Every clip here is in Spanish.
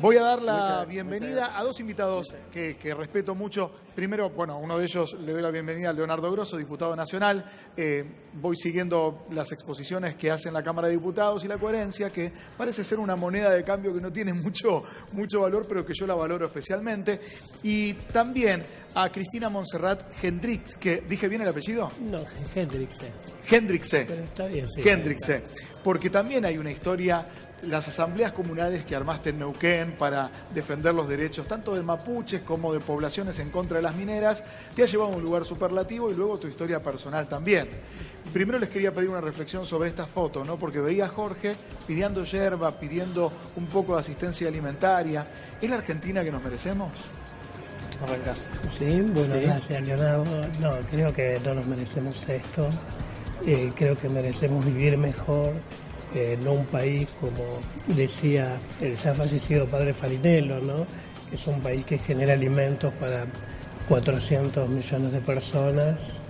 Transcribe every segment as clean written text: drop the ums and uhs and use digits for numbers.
Voy a dar la bienvenida a dos invitados que respeto mucho. Primero, bueno, uno de ellos le doy la bienvenida a Leonardo Grosso, diputado nacional. Voy siguiendo las exposiciones que hace en la Cámara de Diputados y la coherencia, que parece ser una moneda de cambio que no tiene mucho valor, pero que yo la valoro especialmente. Y también a Cristina Montserrat Hendricks, que ¿dije bien el apellido? No, Hendricks. Hendricks. Pero está bien, sí. Hendricks, porque también hay una historia, las asambleas comunales que armaste en Neuquén para defender los derechos tanto de mapuches como de poblaciones en contra de las mineras, te ha llevado a un lugar superlativo y luego tu historia personal también. Primero les quería pedir una reflexión sobre esta foto, ¿no? Porque veía a Jorge pidiendo yerba, pidiendo un poco de asistencia alimentaria. ¿Es la Argentina que nos merecemos? Arrancás. Sí, bueno, sí. Gracias, Leonardo. No, creo que no nos merecemos esto. Creo que merecemos vivir mejor. No un país, como decía el ya fallecido padre Farinello, ¿no? Que es un país que genera alimentos para 400 millones de personas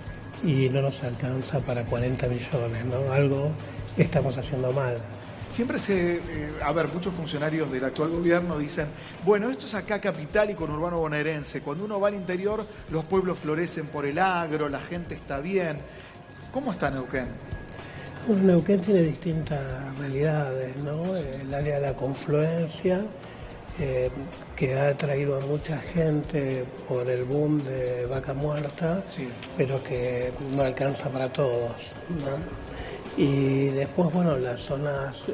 y no nos alcanza para 40 millones, ¿no? Algo estamos haciendo mal. Siempre muchos funcionarios del actual gobierno dicen, bueno, esto es acá capital y conurbano bonaerense. Cuando uno va al interior, los pueblos florecen por el agro, la gente está bien. ¿Cómo está Neuquén? Bueno, Neuquén tiene distintas realidades, ¿no? El área de la confluencia, que ha atraído a mucha gente por el boom de Vaca Muerta, sí, pero que no alcanza para todos, ¿no? Y después, bueno, las zonas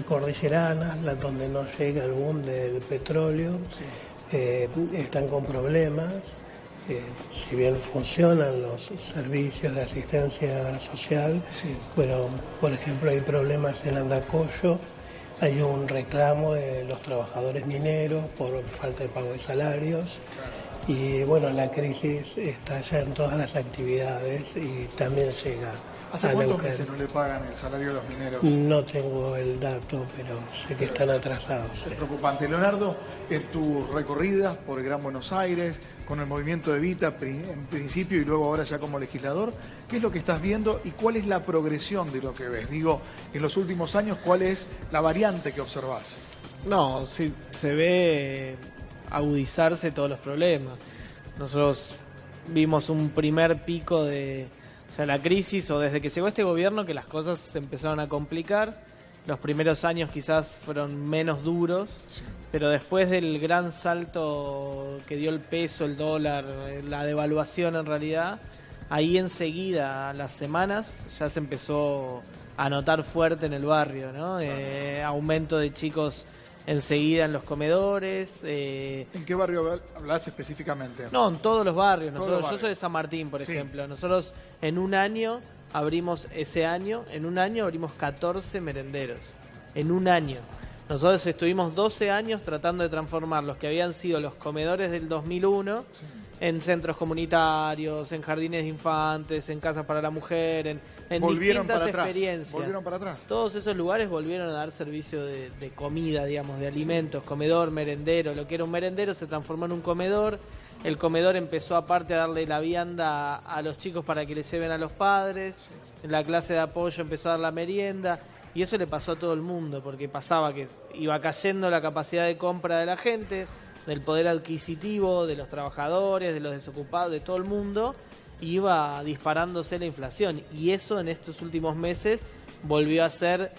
cordilleranas, donde no llega el boom del petróleo, sí, están con problemas. Si bien funcionan los servicios de asistencia social, sí, pero por ejemplo hay problemas en Andacollo, hay un reclamo de los trabajadores mineros por falta de pago de salarios, claro, y bueno, la crisis está ya en todas las actividades y también llega. ¿Hace cuántos meses no le pagan el salario a los mineros? No tengo el dato, pero sé que están atrasados. Es preocupante. Leonardo, en tus recorridas por el Gran Buenos Aires, con el movimiento Evita en principio y luego ahora ya como legislador, ¿qué es lo que estás viendo y cuál es la progresión de lo que ves? Digo, en los últimos años, ¿cuál es la variante que observás? No, sí, se ve agudizarse todos los problemas. Nosotros vimos un primer pico de... O sea, la crisis, o desde que llegó este gobierno, que las cosas se empezaron a complicar. Los primeros años quizás fueron menos duros, sí, pero después del gran salto que dio el peso, el dólar, la devaluación en realidad, ahí enseguida, a las semanas, ya se empezó a notar fuerte en el barrio, ¿no? Aumento de chicos enseguida en los comedores. ¿En qué barrio hablas específicamente? No, en todos los barrios. Yo soy de San Martín, por ejemplo. Nosotros en un año abrimos 14 merenderos. En un año. Nosotros estuvimos 12 años tratando de transformar los que habían sido los comedores del 2001 sí, en centros comunitarios, en jardines de infantes, en casas para la mujer, en distintas experiencias. Volvieron para atrás. Todos esos lugares volvieron a dar servicio de comida, digamos, de alimentos, sí, comedor, merendero. Lo que era un merendero se transformó en un comedor. El comedor empezó aparte a darle la vianda a los chicos para que les lleven a los padres. Sí. La clase de apoyo empezó a dar la merienda. Y eso le pasó a todo el mundo, porque pasaba que iba cayendo la capacidad de compra de la gente, del poder adquisitivo, de los trabajadores, de los desocupados, de todo el mundo, y iba disparándose la inflación. Y eso en estos últimos meses volvió a ser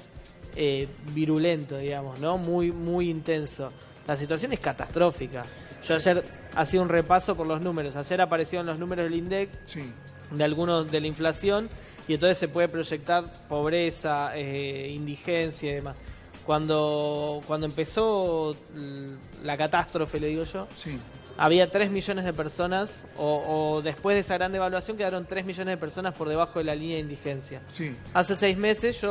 virulento, digamos, ¿no? Muy, muy intenso. La situación es catastrófica. Yo ayer hacía un repaso por los números. Ayer aparecieron los números del INDEC, sí, de algunos de la inflación, y entonces se puede proyectar pobreza, indigencia y demás. Cuando empezó la catástrofe, le digo yo, sí, había 3 millones de personas, o después de esa gran devaluación quedaron 3 millones de personas por debajo de la línea de indigencia. Sí. Hace 6 meses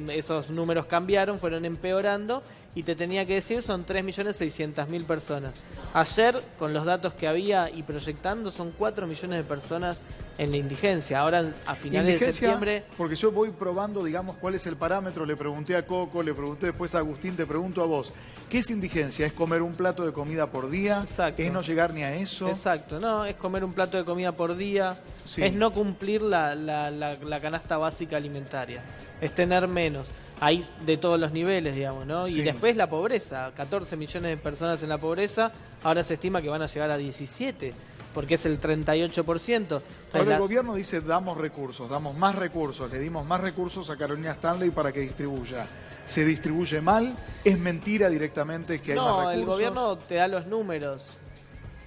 esos números cambiaron, fueron empeorando, y te tenía que decir, son 3.600.000 personas. Ayer, con los datos que había y proyectando, son 4 millones de personas en la indigencia. Ahora, a finales de septiembre... Porque yo voy probando, digamos, cuál es el parámetro. Le pregunté a Coco, le pregunté después a Agustín, te pregunto a vos. ¿Qué es indigencia? ¿Es comer un plato de comida por día? Exacto. ¿Es no llegar ni a eso? Exacto, no, es comer un plato de comida por día, sí, es no cumplir la canasta básica alimentaria, es tener menos. hay de todos los niveles, digamos, ¿no? Sí. Y después la pobreza, 14 millones de personas en la pobreza, ahora se estima que van a llegar a 17, porque es el 38%. Ahora el gobierno dice damos recursos, damos más recursos, le dimos más recursos a Carolina Stanley para que distribuya. ¿Se distribuye mal? ¿Es mentira directamente que hay más recursos? No, el gobierno te da los números,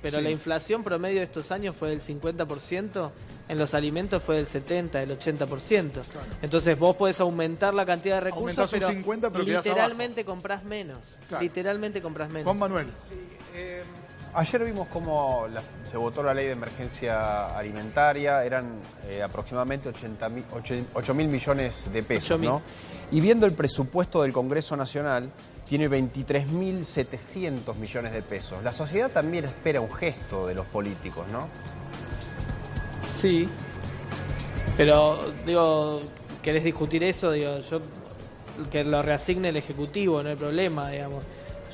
pero Sí. la inflación promedio de estos años fue del 50%, en los alimentos fue del 70%, del 80%. Claro. Entonces vos podés aumentar la cantidad de recursos, Aumentás un 50, pero quedás literalmente comprás menos. Claro. Literalmente comprás menos. Juan Manuel. Ayer vimos cómo se votó la ley de emergencia alimentaria, eran aproximadamente 8 mil millones de pesos, 8.000. ¿no? Y viendo el presupuesto del Congreso Nacional, tiene 23.700 millones de pesos. La sociedad también espera un gesto de los políticos, ¿no? Sí, pero digo, ¿querés discutir eso? Digo, yo que lo reasigne el Ejecutivo, no hay problema, digamos.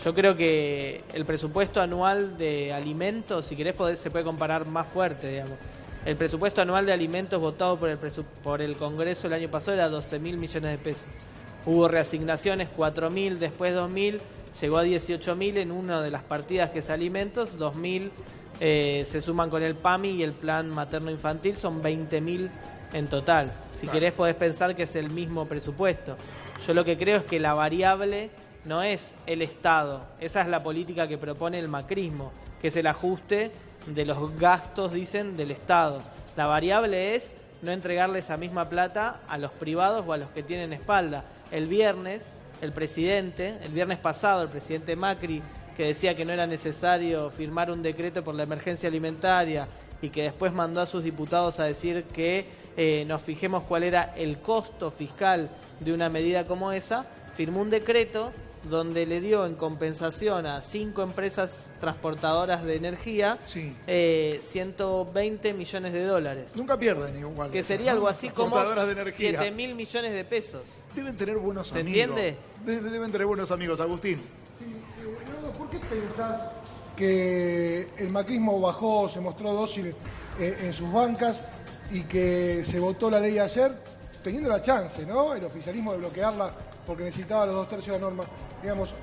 Yo creo que el presupuesto anual de alimentos, si querés se puede comparar más fuerte, digamos. El presupuesto anual de alimentos votado por el Congreso el año pasado era 12.000 millones de pesos. Hubo reasignaciones, 4.000, después 2.000, llegó a 18.000 en una de las partidas que es alimentos, 2.000 se suman con el PAMI y el plan materno-infantil, son 20.000 en total. Si Claro. querés podés pensar que es el mismo presupuesto. Yo lo que creo es que la variable no es el Estado, esa es la política que propone el macrismo, que es el ajuste de los gastos, dicen, del Estado. La variable es no entregarle esa misma plata a los privados o a los que tienen espalda. El viernes pasado, el presidente Macri, que decía que no era necesario firmar un decreto por la emergencia alimentaria y que después mandó a sus diputados a decir que nos fijemos cuál era el costo fiscal de una medida como esa, firmó un decreto donde le dio en compensación a 5 empresas transportadoras de energía Sí. 120 millones de dólares. Nunca pierden igual. Que sería algo así como Transportadoras de energía. 7.000 millones de pesos. Deben tener buenos ¿Se amigos. entiende? Deben tener buenos amigos, Agustín. Sí, Leonardo, ¿por qué pensás que el macrismo bajó, se mostró dócil en sus bancas y que se votó la ley ayer, teniendo la chance, ¿no? El oficialismo de bloquearla porque necesitaba los 2/3 de la norma, digamos.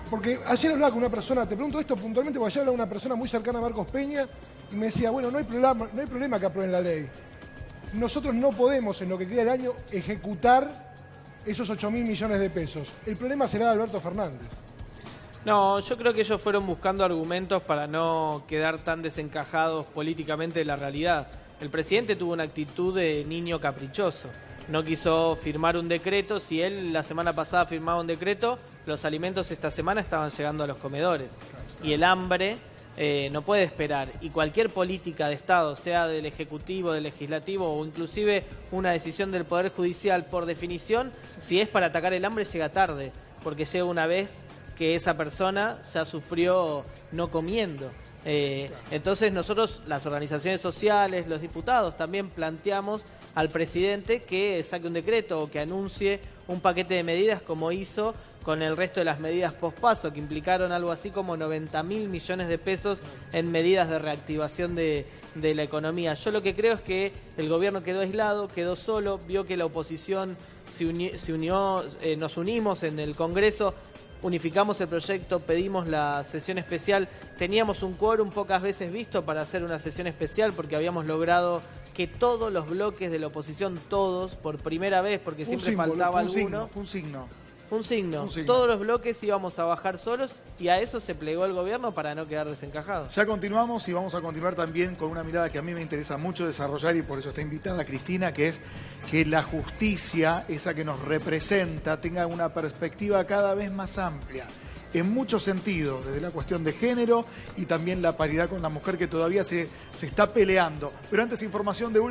Porque ayer hablaba con una persona, te pregunto esto puntualmente, porque ayer hablaba con una persona muy cercana a Marcos Peña y me decía, bueno, no hay problema que aprueben la ley. Nosotros no podemos, en lo que queda del año, ejecutar esos 8.000 millones de pesos. El problema será de Alberto Fernández. No, yo creo que ellos fueron buscando argumentos para no quedar tan desencajados políticamente de la realidad. El presidente tuvo una actitud de niño caprichoso. No quiso firmar un decreto. Si él la semana pasada firmaba un decreto, los alimentos esta semana estaban llegando a los comedores. Y el hambre no puede esperar. Y cualquier política de Estado, sea del Ejecutivo, del Legislativo o inclusive una decisión del Poder Judicial, por definición, si es para atacar el hambre, llega tarde. Porque llega una vez que esa persona ya sufrió no comiendo. Entonces nosotros, las organizaciones sociales, los diputados, también planteamos al presidente que saque un decreto o que anuncie un paquete de medidas como hizo con el resto de las medidas pospaso, que implicaron algo así como 90.000 millones de pesos en medidas de reactivación de la economía. Yo lo que creo es que el gobierno quedó aislado, quedó solo, vio que la oposición se unió, nos unimos en el Congreso, unificamos el proyecto, pedimos la sesión especial, teníamos un quórum pocas veces visto para hacer una sesión especial porque habíamos logrado que todos los bloques de la oposición, todos, por primera vez, porque siempre faltaba alguno. Fue un signo. Fue un signo. Todos los bloques íbamos a bajar solos y a eso se plegó el gobierno para no quedar desencajados. Ya continuamos y vamos a continuar también con una mirada que a mí me interesa mucho desarrollar y por eso está invitada Cristina, que es que la justicia, esa que nos representa, tenga una perspectiva cada vez más amplia. En muchos sentidos, desde la cuestión de género y también la paridad con la mujer que todavía se está peleando. Pero antes, información de última.